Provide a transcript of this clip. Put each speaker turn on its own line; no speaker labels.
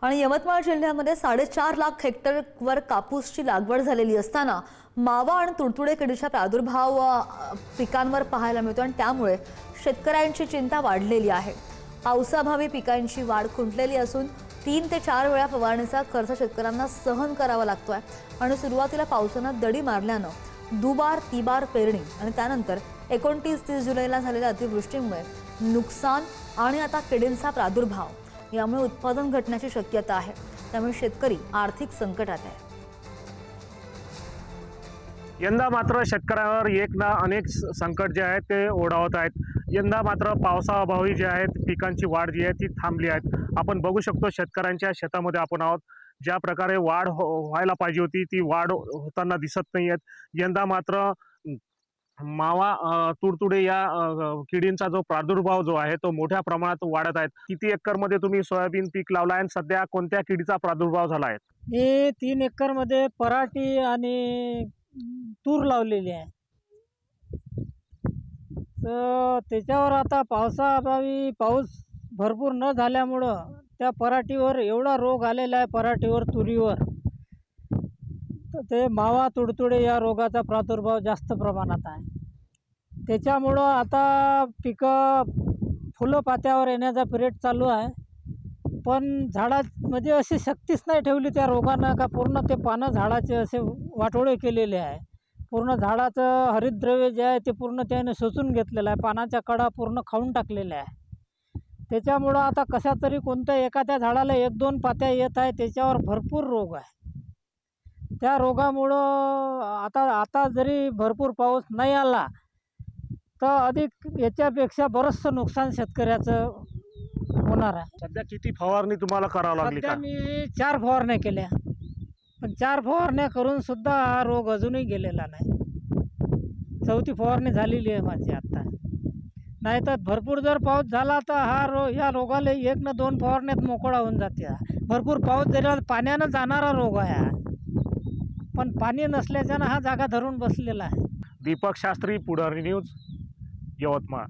आणि यवतमाळ जिल्ह्यामध्ये 4.5 लाख हेक्टरवर कापूसची लागवड झालेली असताना मावा आणि तुडतुडे किडीचा प्रादुर्भाव पिकांवर पाहायला मिळतो आणि त्यामुळे शेतकऱ्यांची चिंता वाढलेली आहे। पावसाअभावी पिकांची वाढ खुंटलेली असून 3 ते 4 वेळा फवारणीचा खर्च शेतकऱ्यांना सहन करावा लागतोय आणि सुरुवातीला पावसाने दडी मारल्याने दुबार तिबार पेरणी आणि त्यानंतर 29-30 जुलैला झालेल्या अतिवृष्टीमुळे नुकसान आणि आता किडींचा प्रादुर्भाव यामुळे उत्पादन घटण्याची शक्यता आहे। त्यामुळे शेतकरी आर्थिक संकटात आहे।
यंदा मात्र शेतकऱ्यांवर एक ना अनेक संकट जे आहेत ते ओढावत आहेत। यंदा मात्र पावसाअभावी जे आहेत पिकांची वाढ जी आहे ती थांबली आहे। आपण बघू शकतो शेतकऱ्यांच्या शेतामध्ये आपण आहोत। ज्या प्रकारे वाढ व्हायला पाहिजे होती ती वाढ होताना दिसत नाही आहेत। यंदा मात्र मावा तुडतुडे या किडींचा जो प्रादुर्भाव जो आहे तो मोठ्या प्रमाणात वाढत आहे। किती एकरमध्ये तुम्ही सोयाबीन पीक लावला आहे आणि सध्या कोणत्या किडीचा प्रादुर्भाव झाला आहे?
हे 3 एकरमध्ये पराठी आणि तूर लावलेली आहे। तर त्याच्यावर आता पावसाअभावी पाऊस भरपूर न झाल्यामुळं त्या पराठीवर एवढा रोग आलेला आहे, पराठीवर तुरीवर, तर ते मावा तुडतुडे या रोगाचा प्रादुर्भाव जास्त प्रमाणात आहे। त्याच्यामुळं आता पिकं फुलं पात्यावर येण्याचा पिरियड चालू आहे, पण झाडामध्ये अशी शक्तीच नाही ठेवली त्या रोगानं का पूर्ण ते पानं झाडाचे असे वाटोळे केलेले आहे। पूर्ण झाडाचं हरितद्रव्य जे आहे ते पूर्ण त्याने शोषून घेतलेलं आहे, पानाच्या कडा पूर्ण खाऊन टाकलेल्या आहे। त्याच्यामुळं आता कशा तरी कोणत्या एखाद्या झाडाला 1-2 पात्या येत आहे, त्याच्यावर भरपूर रोग आहे। त्या रोगामुळं आता जरी भरपूर पाऊस नाही आला तर अधिक याच्यापेक्षा बरंचसं नुकसान शेतकऱ्याचं होणार आहे।
सध्या किती फवारणी तुम्हाला करावं लागली
सध्या
का?
मी 4 फवारण्या केल्या, पण 4 फवारण्या करून सुद्धा हा रोग अजूनही गेलेला नाही। 4थी फवारणी झालेली आहे माझी आता। नाही तर भरपूर जर पाऊस झाला तर या रोगाला 1 ना 2 फवारण्यात मोकळा होऊन जाते। भरपूर पाऊस जरी पाण्यानं जाणारा रोग आहे हा, पण पाणी नसल्याच्यानं हा जागा धरून बसलेला आहे।
दीपक शास्त्री, पुढारी न्यूज, यवतमाळ।